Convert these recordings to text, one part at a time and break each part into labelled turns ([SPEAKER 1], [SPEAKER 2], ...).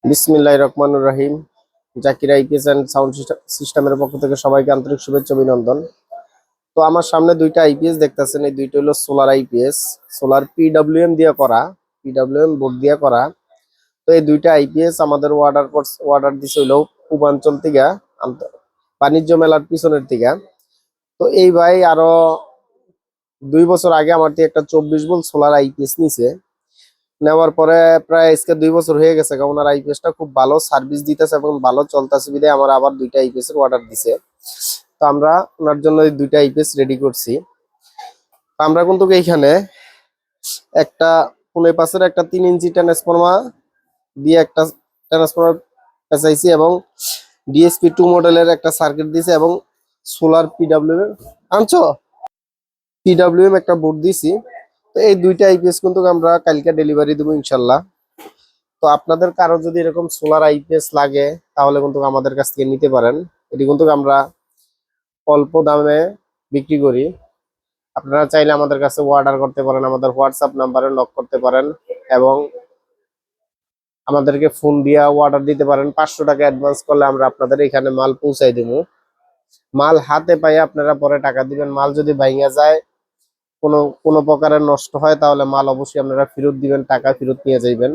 [SPEAKER 1] বিসমিল্লাহির রহমানির রহিম। Zakir IPS and sound সিস্টেমের পক্ষ থেকে সবাইকে আন্তরিক শুভেচ্ছা অভিনন্দন। তো আমার সামনে দুইটা আইপিএস দেখতেছেন, এই দুইটা হলো সোলার আইপিএস, সোলার পিডব্লিউএম দিয়ে করা, পিডব্লিউএম বোর্ড দিয়ে করা। তো এই দুইটা আইপিএস আমাদের অর্ডার দিছে হইলো পূর্বাঞ্চল থেকে, বাণিজ্য মেলার পিছনের থেকে। তো এই ভাই আরো 2 বছর আগে আমার থেকে একটা 24 ভোল্ট সোলার আইপিএস নিছে। নেওয়ার পরে প্রায় আজকে 2 বছর হয়ে গেছে। ওনার আইপিএসটা খুব ভালো সার্ভিস দিতেছে এবং ভালো চলতেছে বিধায় আমার আবার দুইটা আইপিএস এর অর্ডার দিছে। তো আমরা ওনার জন্য এই দুইটা আইপিএস রেডি করছি। তো আমরা কিন্তু এইখানে একটা 15 পাঁচের একটা 3 ইঞ্চি ট্রান্সফরমার দিয়ে একটা ট্রান্সফরমার পেঁচাইছি এবং ডিএসপি 2 মডেলের একটা সার্কিট দিছে এবং সোলার পিডব্লিউএম আনছো পিডব্লিউএম একটা বোর্ড দিছি। তো এই দুইটা আইপিএস কিন্তু আমরা কালকে ডেলিভারি দেবো ইনশাল্লাহ। তো আপনাদের কারো যদি এরকম সোলার আইপিএস লাগে তাহলে কিন্তু আমাদের কাছ থেকে নিতে পারেন। এটি কিন্তু আমরা অল্প দামে বিক্রি করি। আপনারা চাইলে আমাদের কাছে অর্ডার করতে পারেন, আমাদের হোয়াটসঅ্যাপ নাম্বারে নক করতে পারেন এবং আমাদেরকে ফোন দিয়ে অর্ডার দিতে পারেন। 500 টাকা অ্যাডভান্স করলে আমরা আপনাদের এখানে মাল পৌঁছাই দেবো। মাল হাতে পাই আপনারা পরে টাকা দিবেন। মাল যদি ভাঙা যায়, কোনো কোনো প্রকারের নষ্ট হয়, তাহলে মাল অবশ্যই আপনারা ফেরত দিবেন, টাকা ফেরত নিয়ে যাইবেন।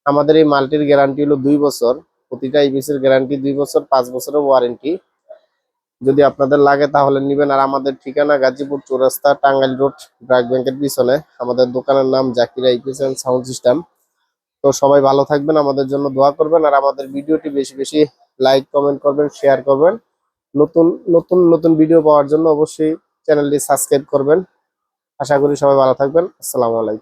[SPEAKER 1] আমাদের এই মালটির গ্যারান্টি হলো 2 বছর, প্রতিটা আইপিএস এর গ্যারান্টি 2 বছর, 5 বছরের ওয়ারেন্টি। যদি আপনাদের লাগে তাহলে নিবেন। আর আমাদের ঠিকানা গাজীপুর চৌরাস্তা, টাঙ্গাইল রোড, ব্র্যাক ব্যাংকের পিছনে। আমাদের দোকানের নাম Zakir IPS and sound system. তো সবাই ভালো থাকবেন, আমাদের জন্য দোয়া করবেন আর আমাদের ভিডিওটি বেশি বেশি লাইক কমেন্ট করবেন, শেয়ার করবেন। নতুন নতুন নতুন ভিডিও পাওয়ার জন্য অবশ্যই চ্যানেলটি সাবস্ক্রাইব করবেন। আশা করি সবাই ভালো থাকবেন। আসসালামু আলাইকুম।